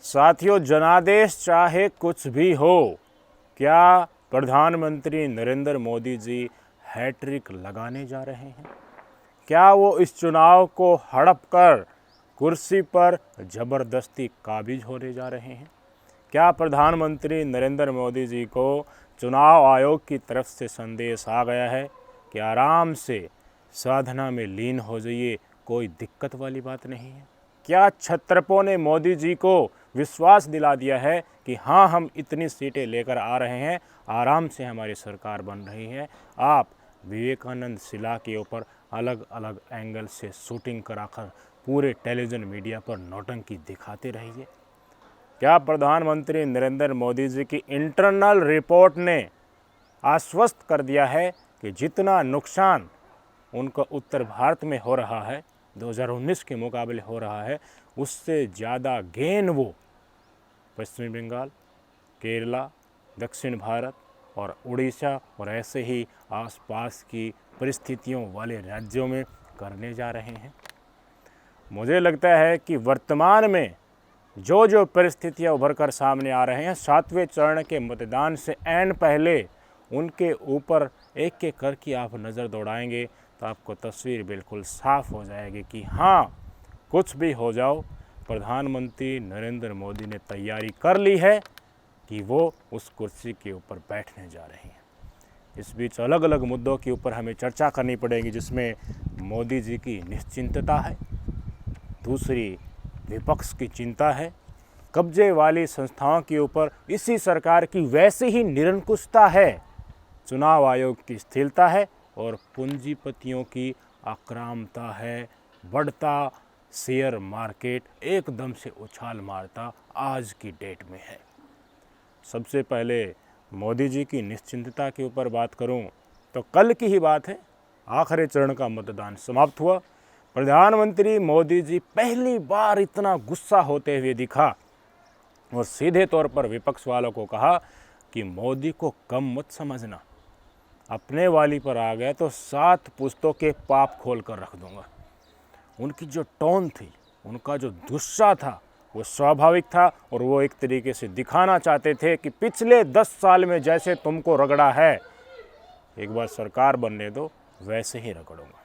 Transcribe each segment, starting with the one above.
साथियों, जनादेश चाहे कुछ भी हो, क्या प्रधानमंत्री नरेंद्र मोदी जी हैट्रिक लगाने जा रहे हैं? क्या वो इस चुनाव को हड़प कर कुर्सी पर ज़बरदस्ती काबिज होने जा रहे हैं? क्या प्रधानमंत्री नरेंद्र मोदी जी को चुनाव आयोग की तरफ से संदेश आ गया है कि आराम से साधना में लीन हो जाइए, कोई दिक्कत वाली बात नहीं है? क्या छत्रपों ने मोदी जी को विश्वास दिला दिया है कि हाँ, हम इतनी सीटें लेकर आ रहे हैं, आराम से हमारी सरकार बन रही है, आप विवेकानंद शिला के ऊपर अलग अलग एंगल से शूटिंग कराकर पूरे टेलीविज़न मीडिया पर नौटंकी दिखाते रहिए? क्या प्रधानमंत्री नरेंद्र मोदी जी की इंटरनल रिपोर्ट ने आश्वस्त कर दिया है कि जितना नुकसान उनका उत्तर भारत में हो रहा है, 2019 के मुकाबले हो रहा है, उससे ज़्यादा गेन वो पश्चिमी बंगाल, केरला, दक्षिण भारत और उड़ीसा और ऐसे ही आसपास की परिस्थितियों वाले राज्यों में करने जा रहे हैं? मुझे लगता है कि वर्तमान में जो जो परिस्थितियां उभर कर सामने आ रहे हैं, 7वें चरण के मतदान से ऐन पहले उनके ऊपर एक एक करके आप नज़र दौड़ाएंगे तो आपको तस्वीर बिल्कुल साफ हो जाएगी कि हाँ, कुछ भी हो जाओ, प्रधानमंत्री नरेंद्र मोदी ने तैयारी कर ली है कि वो उस कुर्सी के ऊपर बैठने जा रहे हैं। इस बीच अलग अलग मुद्दों के ऊपर हमें चर्चा करनी पड़ेगी, जिसमें मोदी जी की निश्चिंतता है, दूसरी विपक्ष की चिंता है, कब्जे वाली संस्थाओं के ऊपर इसी सरकार की वैसे ही निरंकुशता है, चुनाव आयोग की स्थिरता है और पूंजीपतियों की आक्रामकता है। बढ़ता शेयर मार्केट एकदम से उछाल मारता आज की डेट में है। सबसे पहले मोदी जी की निश्चिंतता के ऊपर बात करूं तो कल की ही बात है, आखिरी चरण का मतदान समाप्त हुआ। प्रधानमंत्री मोदी जी पहली बार इतना गुस्सा होते हुए दिखा और सीधे तौर पर विपक्ष वालों को कहा कि मोदी को कम मत समझना, अपने वाली पर आ गया तो 7 पुश्तों के पाप खोल कर रख दूंगा। उनकी जो टोन थी, उनका जो गुस्सा था, वो स्वाभाविक था और वो एक तरीके से दिखाना चाहते थे कि पिछले 10 साल में जैसे तुमको रगड़ा है, एक बार सरकार बनने दो, वैसे ही रगड़ूंगा।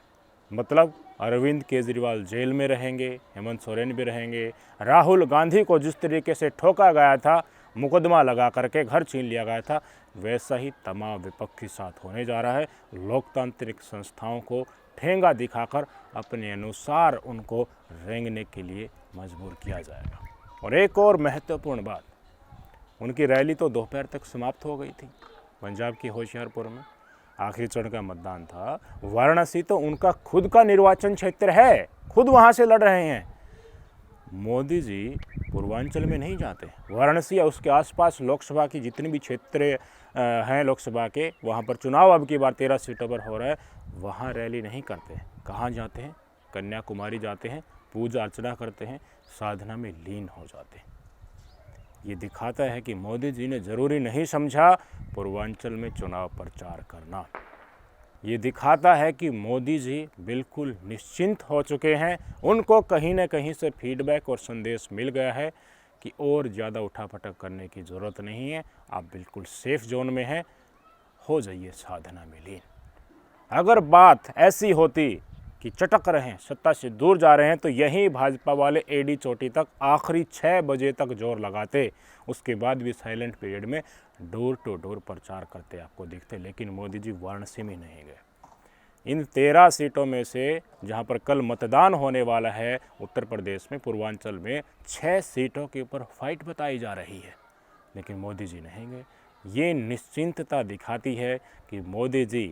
मतलब अरविंद केजरीवाल जेल में रहेंगे, हेमंत सोरेन भी रहेंगे, राहुल गांधी को जिस तरीके से ठोका गया था, मुकदमा लगा करके घर छीन लिया गया था, वैसा ही तमाम विपक्ष के साथ होने जा रहा है। लोकतांत्रिक संस्थाओं को ठेंगा दिखाकर अपने अनुसार उनको रेंगने के लिए मजबूर किया जाएगा। और एक और महत्वपूर्ण बात, उनकी रैली तो दोपहर तक समाप्त हो गई थी पंजाब की होशियारपुर में, आखिरी चरण का मतदान था। वाराणसी तो उनका खुद का निर्वाचन क्षेत्र है, खुद वहाँ से लड़ रहे हैं। मोदी जी पूर्वांचल में नहीं जाते, वाराणसी या उसके आसपास लोकसभा की जितनी भी क्षेत्र हैं लोकसभा के, वहाँ पर चुनाव अब की बार 13 सीटों पर हो रहा है, वहाँ रैली नहीं करते। कहाँ जाते हैं? कन्याकुमारी जाते हैं, पूजा अर्चना करते हैं, साधना में लीन हो जाते हैं। ये दिखाता है कि मोदी जी ने ज़रूरी नहीं समझा पूर्वांचल में चुनाव प्रचार करना। ये दिखाता है कि मोदी जी बिल्कुल निश्चिंत हो चुके हैं, उनको कहीं न कहीं से फीडबैक और संदेश मिल गया है कि और ज़्यादा उठापटक करने की ज़रूरत नहीं है, आप बिल्कुल सेफ जोन में हैं, हो जाइए साधना में लीन। अगर बात ऐसी होती कि चटक रहे हैं, सत्ता से दूर जा रहे हैं, तो यहीं भाजपा वाले एडी चोटी तक आखिरी 6 बजे तक जोर लगाते, उसके बाद भी साइलेंट पीरियड में डोर टू डोर प्रचार करते आपको दिखते। लेकिन मोदी जी वाराणसी में नहीं गए। इन 13 सीटों में से जहां पर कल मतदान होने वाला है उत्तर प्रदेश में, पूर्वांचल में 6 सीटों के ऊपर फाइट बताई जा रही है, लेकिन मोदी जी नहीं गए। ये निश्चिंतता दिखाती है कि मोदी जी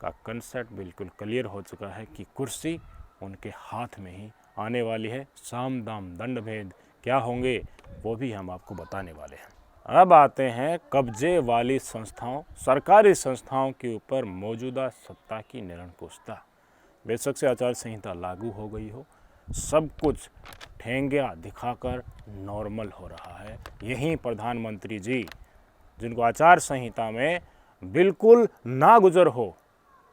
का कंसेप्ट बिल्कुल क्लियर हो चुका है कि कुर्सी उनके हाथ में ही आने वाली है। साम दाम दंड भेद क्या होंगे वो भी हम आपको बताने वाले हैं। अब आते हैं कब्जे वाली संस्थाओं, सरकारी संस्थाओं के ऊपर मौजूदा सत्ता की निरंकुशता। बेशक से आचार संहिता लागू हो गई हो, सब कुछ ठेंगा दिखाकर नॉर्मल हो रहा है। यहीं प्रधानमंत्री जी, जिनको आचार संहिता में बिल्कुल ना गुजर हो,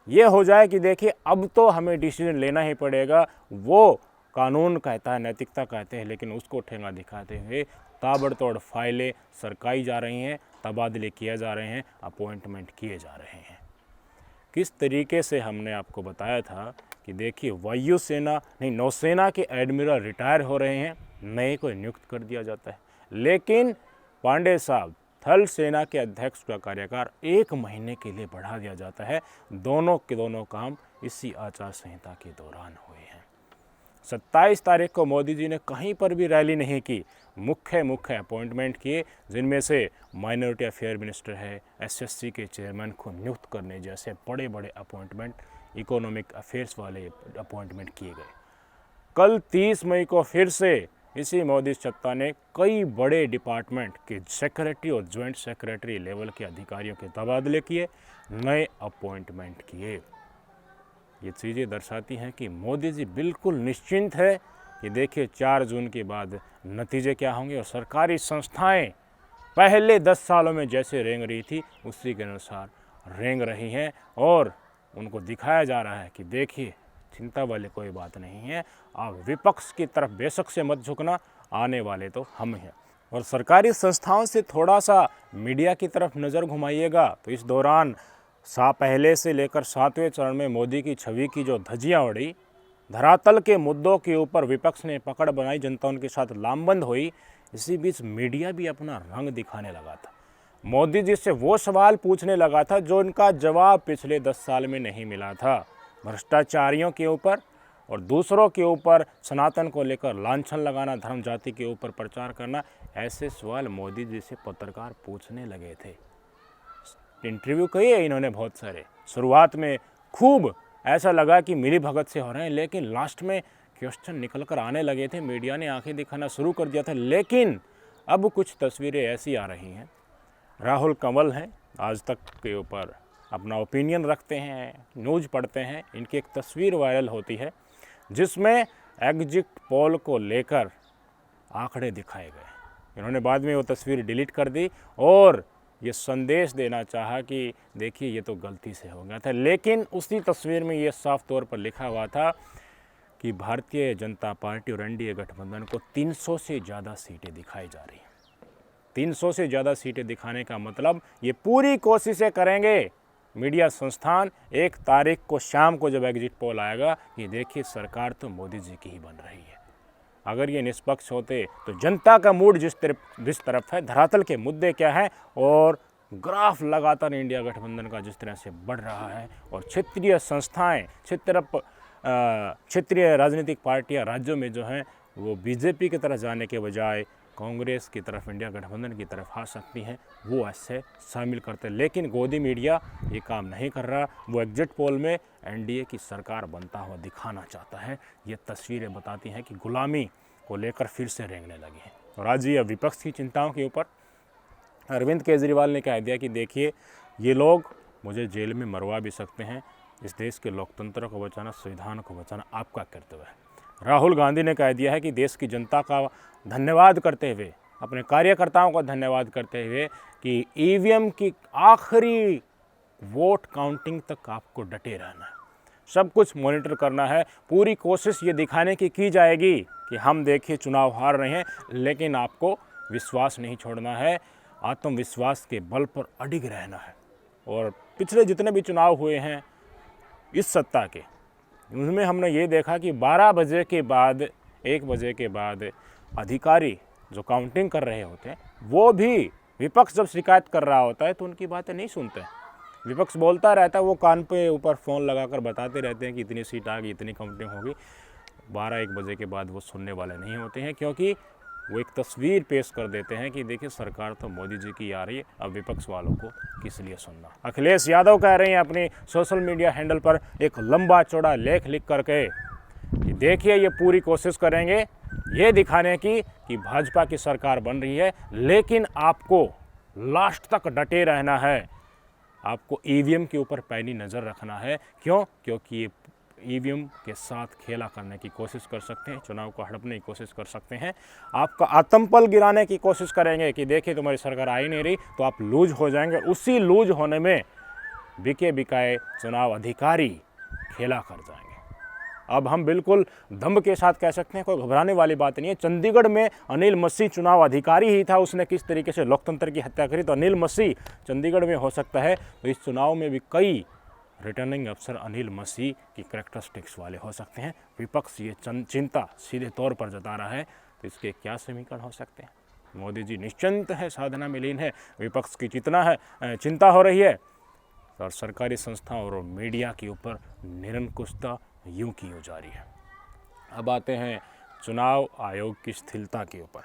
ये हो जाए कि देखिए अब तो हमें डिसीजन लेना ही पड़ेगा, वो कानून कहता है, नैतिकता कहते हैं, लेकिन उसको ठेंगा दिखाते हुए ताबड़तोड़ फाइलें सरकाई जा रही हैं, तबादले किए जा रहे हैं, अपॉइंटमेंट किए जा रहे हैं। किस तरीके से हमने आपको बताया था कि देखिए वायुसेना नहीं नौसेना के एडमिरल रिटायर हो रहे हैं, नए को नियुक्त कर दिया जाता है, लेकिन पांडे साहब थल सेना के अध्यक्ष का कार्यकाल 1 महीने के लिए बढ़ा दिया जाता है। दोनों के दोनों काम इसी आचार संहिता के दौरान हुए हैं। 27 तारीख को मोदी जी ने कहीं पर भी रैली नहीं की, मुख्य अपॉइंटमेंट किए, जिनमें से माइनॉरिटी अफेयर मिनिस्टर है, एसएससी के चेयरमैन को नियुक्त करने जैसे बड़े बड़े अपॉइंटमेंट, इकोनॉमिक अफेयर्स वाले अपॉइंटमेंट किए गए। कल 30 मई को फिर से इसी मोदी सत्ता ने कई बड़े डिपार्टमेंट के सेक्रेटरी और ज्वाइंट सेक्रेटरी लेवल के अधिकारियों के तबादले किए, नए अपॉइंटमेंट किए। ये चीज़ें दर्शाती हैं कि मोदी जी बिल्कुल निश्चिंत है कि देखिए 4 जून के बाद नतीजे क्या होंगे, और सरकारी संस्थाएं पहले 10 सालों में जैसे रेंग रही थी उसी के अनुसार रेंग रही हैं, और उनको दिखाया जा रहा है कि देखिए चिंता वाली कोई बात नहीं है, आप विपक्ष की तरफ बेशक से मत झुकना, आने वाले तो हम हैं। और सरकारी संस्थाओं से थोड़ा सा मीडिया की तरफ नज़र घुमाइएगा तो इस दौरान पहले से लेकर 7वें चरण में मोदी की छवि की जो धज्जियाँ उड़ी, धरातल के मुद्दों के ऊपर विपक्ष ने पकड़ बनाई, जनता उनके साथ लामबंद हुई, इसी बीच मीडिया भी अपना रंग दिखाने लगा था। मोदी जी से वो सवाल पूछने लगा था जो उनका जवाब पिछले 10 साल में नहीं मिला था, भ्रष्टाचारियों के ऊपर और दूसरों के ऊपर सनातन को लेकर लांछन लगाना, धर्म जाति के ऊपर प्रचार करना, ऐसे सवाल मोदी जी से पत्रकार पूछने लगे थे। इंटरव्यू किए इन्होंने बहुत सारे, शुरुआत में खूब ऐसा लगा कि मिली भगत से हो रहे हैं, लेकिन लास्ट में क्वेश्चन निकल कर आने लगे थे, मीडिया ने आंखें दिखाना शुरू कर दिया था। लेकिन अब कुछ तस्वीरें ऐसी आ रही हैं, राहुल कंवल हैं, आज तक के ऊपर अपना ओपिनियन रखते हैं, न्यूज़ पढ़ते हैं, इनकी एक तस्वीर वायरल होती है जिसमें एग्जिट पोल को लेकर आंकड़े दिखाए गए। इन्होंने बाद में वो तस्वीर डिलीट कर दी और ये संदेश देना चाहा कि देखिए ये तो गलती से हो गया था, लेकिन उसी तस्वीर में ये साफ तौर पर लिखा हुआ था कि भारतीय जनता पार्टी और एनडीए गठबंधन को 300 से ज़्यादा सीटें दिखाई जा रही हैं। 300 से ज़्यादा सीटें दिखाने का मतलब ये पूरी कोशिशें करेंगे मीडिया संस्थान 1 तारीख को शाम को जब एग्जिट पोल आएगा कि देखिए सरकार तो मोदी जी की ही बन रही है। अगर ये निष्पक्ष होते तो जनता का मूड जिस तरफ है, धरातल के मुद्दे क्या हैं, और ग्राफ लगातार इंडिया गठबंधन का जिस तरह से बढ़ रहा है, और क्षेत्रीय संस्थाएं, क्षेत्रीय राजनीतिक पार्टियां राज्यों में जो हैं वो बीजेपी की तरफ जाने के बजाय कांग्रेस की तरफ, इंडिया गठबंधन की तरफ आ सकती हैं, वो ऐसे शामिल करते हैं। लेकिन गोदी मीडिया ये काम नहीं कर रहा, वो एग्जिट पोल में एनडीए की सरकार बनता हुआ दिखाना चाहता है। ये तस्वीरें बताती हैं कि गुलामी को लेकर फिर से रेंगने लगी हैं। और आज ये विपक्ष की चिंताओं के ऊपर अरविंद केजरीवाल ने कह दिया कि देखिए ये लोग मुझे जेल में मरवा भी सकते हैं, इस देश के लोकतंत्र को बचाना, संविधान को बचाना आपका कर्तव्य है। राहुल गांधी ने कह दिया है कि देश की जनता का धन्यवाद करते हुए, अपने कार्यकर्ताओं का धन्यवाद करते हुए कि ईवीएम की आखिरी वोट काउंटिंग तक आपको डटे रहना है, सब कुछ मॉनिटर करना है, पूरी कोशिश ये दिखाने की जाएगी कि हम देखिए चुनाव हार रहे हैं, लेकिन आपको विश्वास नहीं छोड़ना है, आत्मविश्वास के बल पर अडिग रहना है। और पिछले जितने भी चुनाव हुए हैं इस सत्ता के, उनमें हमने ये देखा कि 12 बजे के बाद, 1 बजे के बाद अधिकारी जो काउंटिंग कर रहे होते हैं वो भी विपक्ष जब शिकायत कर रहा होता है तो उनकी बातें नहीं सुनते। विपक्ष बोलता रहता है, वो कान पे ऊपर फ़ोन लगाकर बताते रहते हैं कि इतनी सीट आ गई, इतनी काउंटिंग होगी। 12-1 बजे के बाद वो सुनने वाले नहीं होते हैं, क्योंकि वो एक तस्वीर पेश कर देते हैं कि देखिए सरकार तो मोदी जी की आ रही है, अब विपक्ष वालों को किस लिए सुनना। अखिलेश यादव कह रहे हैं अपनी सोशल मीडिया हैंडल पर एक लंबा चौड़ा लेख लिख करके कि देखिए ये पूरी कोशिश करेंगे ये दिखाने की कि भाजपा की सरकार बन रही है, लेकिन आपको लास्ट तक डटे रहना है, आपको ईवीएम के ऊपर पैनी नज़र रखना है। क्यों? क्योंकि ये ईवीएम के साथ खेला करने की कोशिश कर सकते हैं, चुनाव को हड़पने की कोशिश कर सकते हैं, आपका आत्मबल गिराने की कोशिश करेंगे कि देखिए तुम्हारी सरकार आ ही नहीं रही, तो आप लूज हो जाएंगे। उसी लूज होने में बिके बिकाए चुनाव अधिकारी खेला कर जाएंगे। अब हम बिल्कुल दम के साथ कह सकते हैं, कोई घबराने वाली बात नहीं है। चंडीगढ़ में अनिल मसीह चुनाव अधिकारी ही था, उसने किस तरीके से लोकतंत्र की हत्या करी, तो अनिल मसीह चंडीगढ़ में हो सकता है, तो इस चुनाव में भी कई रिटर्निंग अफसर अनिल मसीह की करैक्टरिस्टिक्स वाले हो सकते हैं। विपक्ष ये चिंता सीधे तौर पर जता रहा है, तो इसके क्या समीकरण हो सकते हैं? मोदी जी निश्चिंत है, साधना में लीन है, विपक्ष की जितना है चिंता हो रही है, और सरकारी संस्थाओं और मीडिया के ऊपर निरंकुशता यूं की यूं जारी है। अब आते हैं चुनाव आयोग की स्थिरता के ऊपर।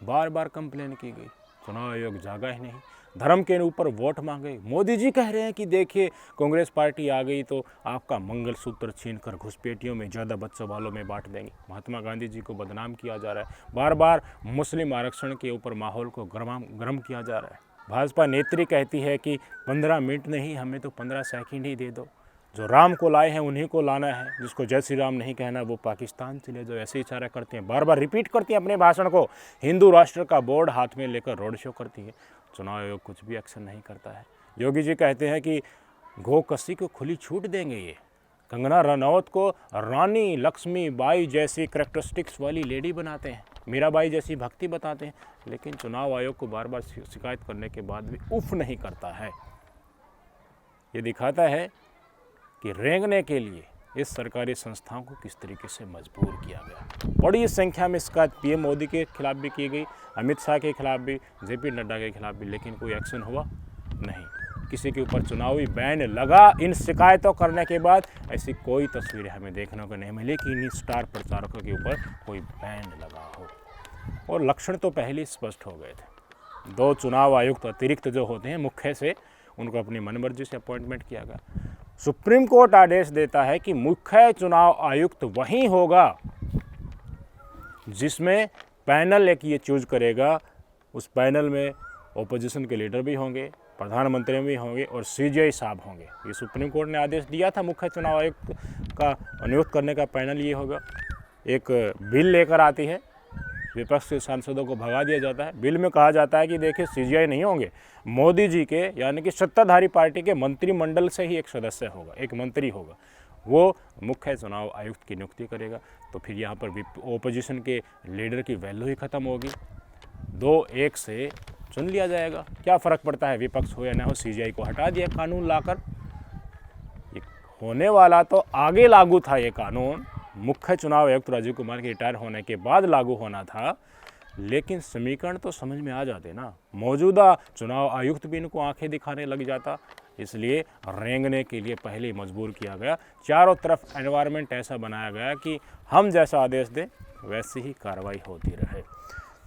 बार बार कंप्लेन की गई, चुनाव आयोग जागा ही नहीं, धर्म के ऊपर वोट मांगे। मोदी जी कह रहे हैं कि देखिए कांग्रेस पार्टी आ गई तो आपका मंगलसूत्र छीनकर घुसपैठियों में, ज़्यादा बच्चों वालों में बांट देंगे। महात्मा गांधी जी को बदनाम किया जा रहा है, बार बार मुस्लिम आरक्षण के ऊपर माहौल को गर्म किया जा रहा है। भाजपा नेत्री कहती है कि 15 मिनट नहीं, हमें तो 15 सेकंड ही दे दो। जो राम को लाए हैं उन्हीं को लाना है, जिसको जय श्री राम नहीं कहना वो पाकिस्तान चले जाओ, ऐसे इशारा करते हैं, बार बार रिपीट करती हैं अपने भाषण को। हिंदू राष्ट्र का बोर्ड हाथ में लेकर रोड शो करती है, चुनाव आयोग कुछ भी एक्शन नहीं करता है। योगी जी कहते हैं कि गो कसी को खुली छूट देंगे ये। कंगना रनौत को रानी लक्ष्मीबाई जैसी करैक्टरिस्टिक्स वाली लेडी बनाते हैं, मीराबाई जैसी भक्ति बताते हैं, लेकिन चुनाव आयोग को बार बार शिकायत करने के बाद भी उफ नहीं करता है। ये दिखाता है कि रेंगने के लिए इस सरकारी संस्थाओं को किस तरीके से मजबूर किया गया। बड़ी संख्या में शिकायत पीएम मोदी के खिलाफ भी की गई, अमित शाह के खिलाफ भी, जेपी नड्डा के खिलाफ भी, लेकिन कोई एक्शन हुआ नहीं। किसी के ऊपर चुनावी बैन लगा इन शिकायतों करने के बाद, ऐसी कोई तस्वीरें हमें देखने को नहीं मिली कि इन स्टार प्रचारकों के ऊपर कोई बैन लगा हो। और लक्षण तो पहले स्पष्ट हो गए थे। 2 चुनाव आयुक्त अतिरिक्त जो होते हैं मुख्य से, उनको अपनी मनमर्जी से अपॉइंटमेंट किया गया। सुप्रीम कोर्ट आदेश देता है कि मुख्य चुनाव आयुक्त वही होगा जिसमें पैनल एक ये चूज करेगा, उस पैनल में ओपोजिशन के लीडर भी होंगे, प्रधानमंत्री भी होंगे और सीजीआई साहब होंगे। ये सुप्रीम कोर्ट ने आदेश दिया था, मुख्य चुनाव आयुक्त का नियुक्त करने का पैनल ये होगा। एक बिल लेकर आती है, विपक्ष के सांसदों को भगा दिया जाता है। बिल में कहा जाता है कि देखिए सीजीआई नहीं होंगे, मोदी जी के यानी कि सत्ताधारी पार्टी के मंत्रिमंडल से ही एक सदस्य होगा, एक मंत्री होगा, वो मुख्य चुनाव आयुक्त की नियुक्ति करेगा। तो फिर यहाँ पर ओपोजिशन के लीडर की वैल्यू ही खत्म होगी, 2-1 से चुन लिया जाएगा। क्या फ़र्क पड़ता है विपक्ष हो या ना हो, सीजीआई को हटा दिया कानून लाकर। ये होने वाला तो आगे लागू था, ये कानून मुख्य चुनाव आयुक्त राजीव कुमार के रिटायर होने के बाद लागू होना था, लेकिन समीकरण तो समझ में आ जाते ना। मौजूदा चुनाव आयुक्त भी इनको आंखें दिखाने लग जाता, इसलिए रेंगने के लिए पहले ही मजबूर किया गया। चारों तरफ एनवायरनमेंट ऐसा बनाया गया कि हम जैसा आदेश दें वैसी ही कार्रवाई होती रहे।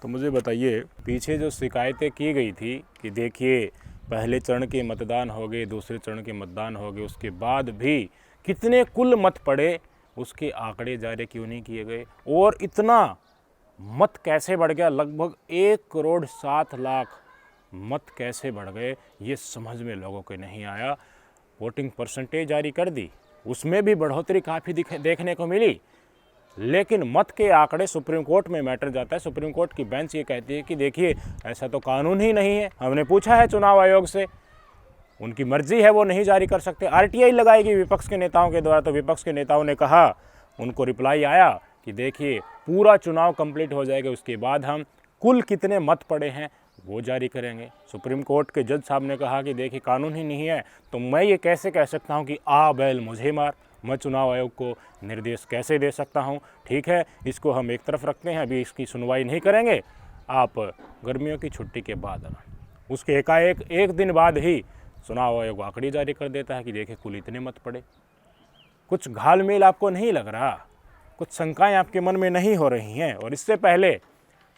तो मुझे बताइए, पीछे जो शिकायतें की गई थी कि देखिए पहले चरण के मतदान हो गए, दूसरे चरण के मतदान हो गए, उसके बाद भी कितने कुल मत पड़े उसके आंकड़े जारी क्यों नहीं किए गए, और इतना मत कैसे बढ़ गया, लगभग 1,07,00,000 मत कैसे बढ़ गए, ये समझ में लोगों को नहीं आया। वोटिंग परसेंटेज जारी कर दी, उसमें भी बढ़ोतरी काफ़ी देखने को मिली, लेकिन मत के आंकड़े सुप्रीम कोर्ट में मैटर जाता है। सुप्रीम कोर्ट की बेंच ये कहती है कि देखिए ऐसा तो कानून ही नहीं है, हमने पूछा है चुनाव आयोग से, उनकी मर्जी है, वो नहीं जारी कर सकते। आरटीआई लगाएगी विपक्ष के नेताओं के द्वारा। तो विपक्ष के नेताओं ने कहा, उनको रिप्लाई आया कि देखिए पूरा चुनाव कंप्लीट हो जाएगा, उसके बाद हम कुल कितने मत पड़े हैं वो जारी करेंगे। सुप्रीम कोर्ट के जज साहब ने कहा कि देखिए कानून ही नहीं है, तो मैं ये कैसे कह सकता हूँ कि आ बैल मुझे मार, मैं चुनाव आयोग को निर्देश कैसे दे सकता हूँ। ठीक है, इसको हम एक तरफ रखते हैं, अभी इसकी सुनवाई नहीं करेंगे, आप गर्मियों की छुट्टी के बाद आना। उसके एकाएक 1 दिन बाद ही चुनाव आयोग आंकड़े जारी कर देता है कि देखिए कुल इतने मत पड़े। कुछ घालमेल आपको नहीं लग रहा, कुछ शंकाएं आपके मन में नहीं हो रही हैं। और इससे पहले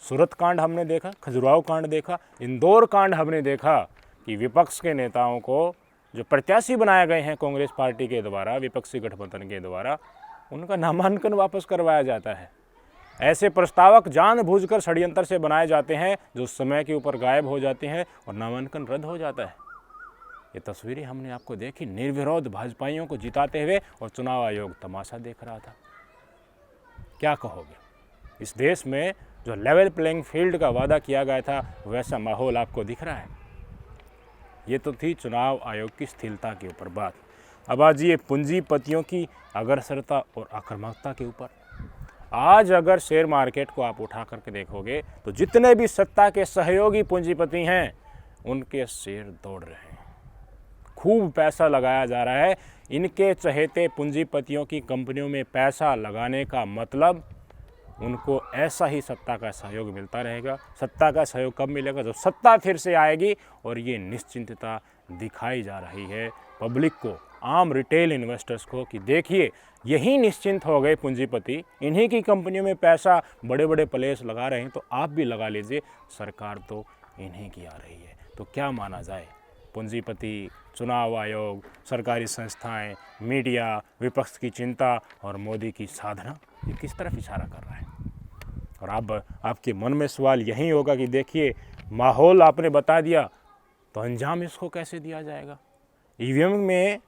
सूरत कांड हमने देखा, खजुराहो कांड देखा, इंदौर कांड हमने देखा कि विपक्ष के नेताओं को जो प्रत्याशी बनाए गए हैं कांग्रेस पार्टी के द्वारा, विपक्षी गठबंधन के द्वारा, उनका नामांकन वापस करवाया जाता है। ऐसे प्रस्तावक जानबूझकर षड्यंत्र से बनाए जाते हैं जो समय के ऊपर गायब हो जाते हैं और नामांकन रद्द हो जाता है। ये तस्वीरें हमने आपको देखी, निर्विरोध भाजपाइयों को जिताते हुए, और चुनाव आयोग तमाशा देख रहा था। क्या कहोगे, इस देश में जो लेवल प्लेइंग फील्ड का वादा किया गया था वैसा माहौल आपको दिख रहा है? ये तो थी चुनाव आयोग की स्थिरता के ऊपर बात। अब आज ये पूंजीपतियों की अग्रसरता और आक्रामकता के ऊपर। आज अगर शेयर मार्केट को आप उठा करके देखोगे तो जितने भी सत्ता के सहयोगी पूंजीपति हैं उनके शेयर दौड़ रहे हैं, खूब पैसा लगाया जा रहा है। इनके चहेते पूंजीपतियों की कंपनियों में पैसा लगाने का मतलब उनको ऐसा ही सत्ता का सहयोग मिलता रहेगा। सत्ता का सहयोग कब मिलेगा? जब सत्ता फिर से आएगी। और ये निश्चिंतता दिखाई जा रही है पब्लिक को, आम रिटेल इन्वेस्टर्स को, कि देखिए यही निश्चिंत हो गए पूंजीपति, इन्हीं की कंपनियों में पैसा बड़े बड़े प्लेयर्स लगा रहे हैं तो आप भी लगा लीजिए, सरकार तो इन्हीं की आ रही है। तो क्या माना जाए? पूंजीपति, चुनाव आयोग, सरकारी संस्थाएं, मीडिया, विपक्ष की चिंता और मोदी की साधना, ये किस तरफ इशारा कर रहा है? और अब आपके मन में सवाल यही होगा कि देखिए माहौल आपने बता दिया तो अंजाम इसको कैसे दिया जाएगा? ईवीएम में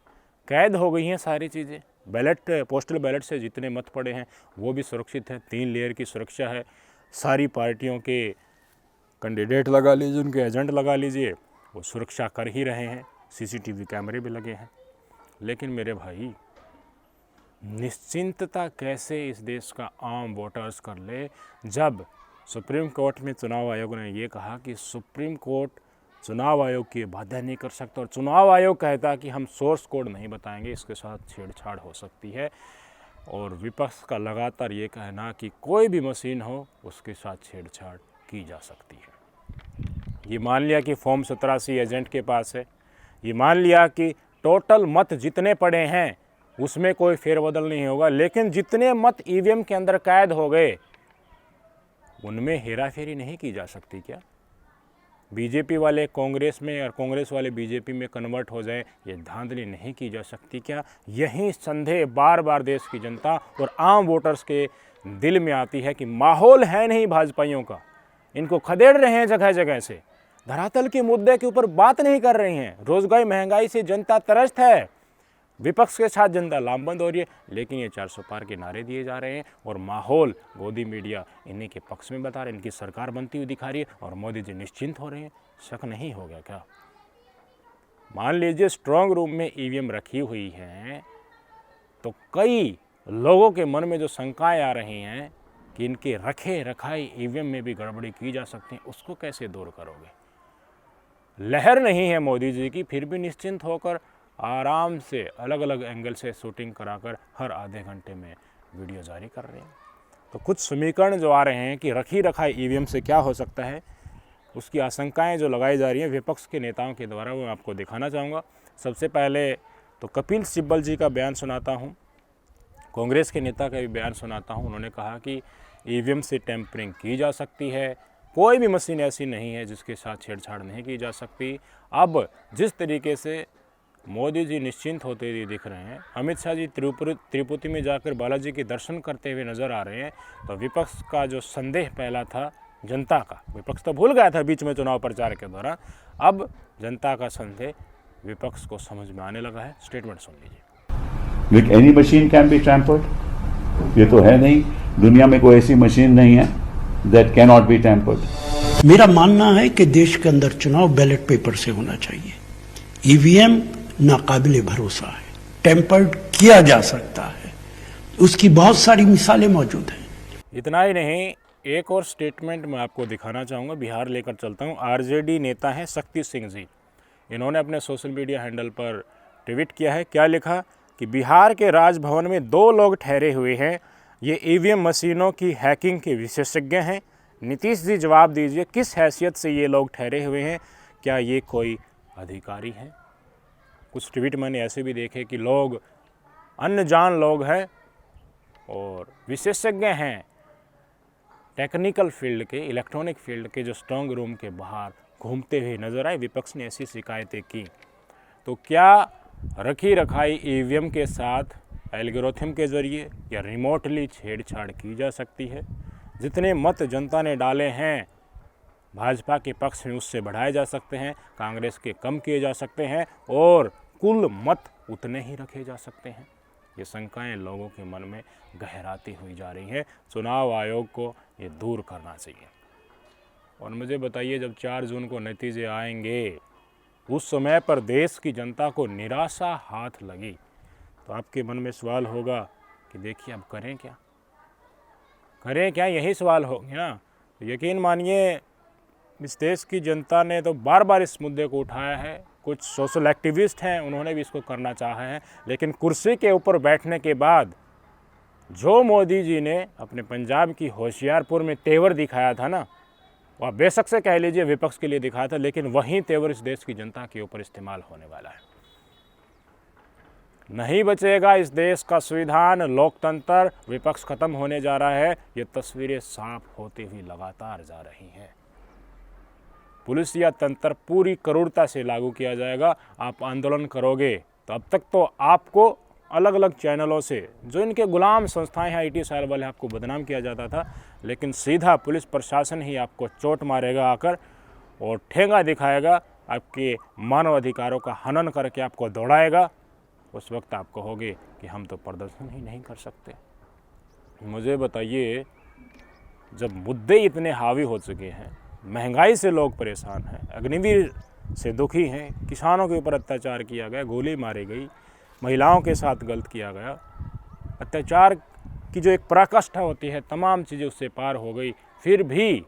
कैद हो गई हैं सारी चीज़ें, बैलेट, पोस्टल बैलेट से जितने मत पड़े हैं वो भी सुरक्षित हैं, 3 लेयर की सुरक्षा है, सारी पार्टियों के कैंडिडेट लगा लीजिए, उनके एजेंट लगा लीजिए, वो सुरक्षा कर ही रहे हैं, सीसीटीवी कैमरे भी लगे हैं। लेकिन मेरे भाई, निश्चिंतता कैसे इस देश का आम वोटर्स कर ले जब सुप्रीम कोर्ट में चुनाव आयोग ने ये कहा कि सुप्रीम कोर्ट चुनाव आयोग की बाध्य नहीं कर सकता, और चुनाव आयोग कहता कि हम सोर्स कोड नहीं बताएंगे, इसके साथ छेड़छाड़ हो सकती है। और विपक्ष का लगातार ये कहना कि कोई भी मशीन हो उसके साथ छेड़छाड़ की जा सकती है। ये मान लिया कि फॉर्म 87 एजेंट के पास है, ये मान लिया कि टोटल मत जितने पड़े हैं उसमें कोई फेरबदल नहीं होगा, लेकिन जितने मत ईवीएम के अंदर कैद हो गए उनमें हेराफेरी नहीं की जा सकती क्या? बीजेपी वाले कांग्रेस में और कांग्रेस वाले बीजेपी में कन्वर्ट हो जाए, ये धांधली नहीं की जा सकती क्या? यही संदेह बार बार देश की जनता और आम वोटर्स के दिल में आती है कि माहौल है नहीं भाजपाइयों का, इनको खदेड़ रहे हैं जगह जगह से, धरातल के मुद्दे के ऊपर बात नहीं कर रही हैं। रोजगार, महंगाई से जनता त्रस्त है, विपक्ष के साथ जनता लामबंद हो रही है, लेकिन ये 400 पार के नारे दिए जा रहे हैं और माहौल गोदी मीडिया इन्हीं के पक्ष में बता रहे हैं, इनकी सरकार बनती हुई दिखा रही है और मोदी जी निश्चिंत हो रहे हैं। शक नहीं हो गया क्या? मान लीजिए स्ट्रांग रूम में ईवीएम रखी हुई हैं तो कई लोगों के मन में जो शंकाएं आ रही हैं कि इनके रखे रखाई ईवीएम में भी गड़बड़ी की जा सकती है, उसको कैसे दूर करोगे? लहर नहीं है मोदी जी की, फिर भी निश्चिंत होकर आराम से अलग अलग एंगल से शूटिंग कराकर हर आधे घंटे में वीडियो जारी कर रहे हैं। तो कुछ समीकरण जो आ रहे हैं कि रखी रखाई ईवीएम से क्या हो सकता है, उसकी आशंकाएं जो लगाई जा रही हैं विपक्ष के नेताओं के द्वारा, वो मैं आपको दिखाना चाहूँगा। सबसे पहले तो कपिल सिब्बल जी का बयान सुनाता हूँ, कांग्रेस के नेता का भी बयान सुनाता हूँ। उन्होंने कहा कि ईवीएम से टेम्परिंग की जा सकती है, कोई भी मशीन ऐसी नहीं है जिसके साथ छेड़छाड़ नहीं की जा सकती। अब जिस तरीके से मोदी जी निश्चिंत होते हुए दिख रहे हैं, अमित शाह जी तिरुपति में जाकर बालाजी के दर्शन करते हुए नज़र आ रहे हैं, तो विपक्ष का जो संदेह पहला था जनता का, विपक्ष तो भूल गया था बीच में चुनाव प्रचार के दौरान, अब जनता का संदेह विपक्ष को समझ में आने लगा है। स्टेटमेंट सुन लीजिए। With any machine can be tempered, ये तो है नहीं, दुनिया में कोई ऐसी मशीन नहीं है that can not be tempered. मेरा मानना है कि देश के अंदर चुनाव बैलेट पेपर से होना चाहिए। ईवीएम नाकाबिले भरोसा है, टेम्पर्ड किया जा सकता है, उसकी बहुत सारी मिसालें मौजूद हैं। इतना ही नहीं, एक और स्टेटमेंट मैं आपको दिखाना चाहूँगा, बिहार लेकर चलता हूँ। आरजेडी नेता हैं शक्ति सिंह जी, इन्होंने अपने सोशल मीडिया हैंडल पर ट्वीट किया है। क्या लिखा कि बिहार के राजभवन में 2 लोग ठहरे हुए हैं, ये ईवीएम मशीनों की हैकिंग के विशेषज्ञ हैं। नीतीश जी जवाब दीजिए, किस हैसियत से ये लोग ठहरे हुए हैं? क्या ये कोई अधिकारी हैं? कुछ ट्वीट मैंने ऐसे भी देखे कि लोग अनजान लोग हैं और विशेषज्ञ हैं टेक्निकल फील्ड के, इलेक्ट्रॉनिक फील्ड के, जो स्ट्रांग रूम के बाहर घूमते हुए नजर आए। विपक्ष ने ऐसी शिकायतें की। तो क्या रखी रखाई ईवीएम के साथ एल्गोरिथम के जरिए या रिमोटली छेड़छाड़ की जा सकती है? जितने मत जनता ने डाले हैं भाजपा के पक्ष में उससे बढ़ाए जा सकते हैं, कांग्रेस के कम किए जा सकते हैं और कुल मत उतने ही रखे जा सकते हैं। ये शंकाएं लोगों के मन में गहराती हुई जा रही हैं। चुनाव आयोग को ये दूर करना चाहिए। और मुझे बताइए, जब 4 जून को नतीजे आएंगे उस समय पर देश की जनता को निराशा हाथ लगी तो आपके मन में सवाल होगा कि देखिए अब करें क्या, करें क्या, यही सवाल होंगे ना। तो यकीन मानिए इस देश की जनता ने तो बार बार इस मुद्दे को उठाया है। कुछ सोशल एक्टिविस्ट हैं, उन्होंने भी इसको करना चाहा है, लेकिन कुर्सी के ऊपर बैठने के बाद जो मोदी जी ने अपने पंजाब की होशियारपुर में तेवर दिखाया था ना, वह बेशक से कह लीजिए विपक्ष के लिए दिखाया था, लेकिन वही तेवर इस देश की जनता के ऊपर इस्तेमाल होने वाला है। नहीं बचेगा इस देश का संविधान, लोकतंत्र, विपक्ष खत्म होने जा रहा है। ये तस्वीरें साफ होती हुई लगातार जा रही हैं। पुलिस या तंत्र पूरी करूरता से लागू किया जाएगा। आप आंदोलन करोगे तो अब तक तो आपको अलग अलग चैनलों से जो इनके गुलाम संस्थाएं हैं, IT सेल वाले, आपको बदनाम किया जाता था, लेकिन सीधा पुलिस प्रशासन ही आपको चोट मारेगा आकर और ठेंगा दिखाएगा, आपके मानव अधिकारों का हनन करके आपको दौड़ाएगा। उस वक्त आप कहोगे कि हम तो प्रदर्शन ही नहीं कर सकते। मुझे बताइए, जब मुद्दे इतने हावी हो चुके हैं, महंगाई से लोग परेशान हैं, अग्निवीर से दुखी हैं, किसानों के ऊपर अत्याचार किया गया, गोली मारी गई, महिलाओं के साथ गलत किया गया, अत्याचार की जो एक पराकाष्ठा होती है, तमाम चीज़ें उससे पार हो गई, फिर भी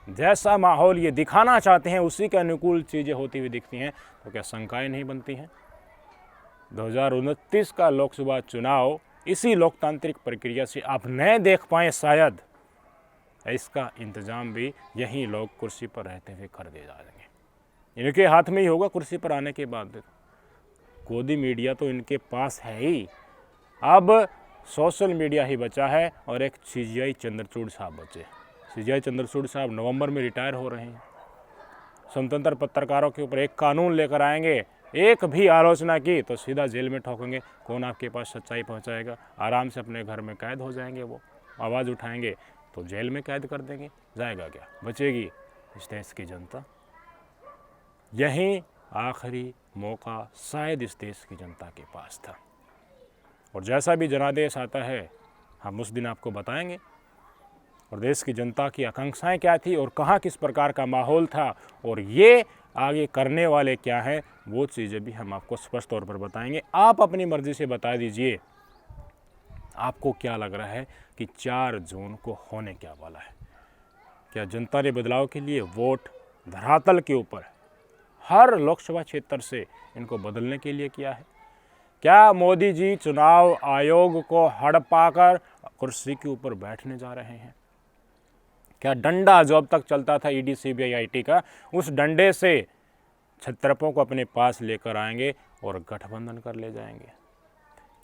जैसा माहौल ये दिखाना चाहते हैं उसी के अनुकूल चीज़ें होती हुई दिखती हैं, तो क्या शंकाएं नहीं बनती हैं? 2029 का लोकसभा चुनाव इसी लोकतांत्रिक प्रक्रिया से आप न देख पाएँ शायद, इसका इंतज़ाम भी यही लोग कुर्सी पर रहते हुए कर दे जाएंगे। इनके हाथ में ही होगा कुर्सी पर आने के बाद। गोदी मीडिया तो इनके पास है ही, अब सोशल मीडिया ही बचा है और एक CGI चंद्रचूड़ साहब बचे। CGI चंद्रचूड़ साहब नवंबर में रिटायर हो रहे हैं। स्वतंत्र पत्रकारों के ऊपर एक कानून लेकर आएंगे, एक भी आलोचना की तो सीधा जेल में ठोकेंगे। कौन आपके पास सच्चाई पहुंचाएगा? आराम से अपने घर में कैद हो जाएंगे। वो आवाज़ उठाएंगे तो जेल में कैद कर देंगे। जाएगा क्या? बचेगी इस देश की जनता। यही आखिरी मौका शायद इस देश की जनता के पास था, और जैसा भी जनादेश आता है हम उस दिन आपको बताएंगे, और देश की जनता की आकांक्षाएं क्या थी और कहाँ किस प्रकार का माहौल था और ये आगे करने वाले क्या हैं, वो चीज़ें भी हम आपको स्पष्ट तौर पर बताएंगे। आप अपनी मर्ज़ी से बता दीजिए आपको क्या लग रहा है कि 4 जून को होने क्या वाला है। क्या जनता ने बदलाव के लिए वोट धरातल के ऊपर हर लोकसभा क्षेत्र से इनको बदलने के लिए किया है? क्या मोदी जी चुनाव आयोग को हड़पाकर कुर्सी के ऊपर बैठने जा रहे हैं? क्या डंडा जो अब तक चलता था ED CBI IT का, उस डंडे से छत्रपों को अपने पास लेकर आएंगे और गठबंधन कर ले जाएंगे?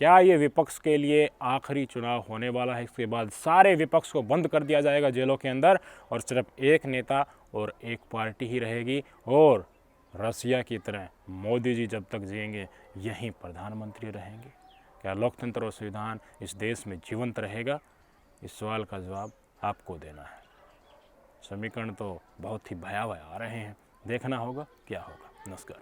क्या ये विपक्ष के लिए आखिरी चुनाव होने वाला है? इसके बाद सारे विपक्ष को बंद कर दिया जाएगा जेलों के अंदर और सिर्फ एक नेता और एक पार्टी ही रहेगी, और रसिया की तरह मोदी जी जब तक जिएंगे यहीं प्रधानमंत्री रहेंगे? क्या लोकतंत्र और संविधान इस देश में जीवंत रहेगा? इस सवाल का जवाब आपको देना है। समीकरण तो बहुत ही भयावह आ रहे हैं, देखना होगा क्या होगा। नमस्कार।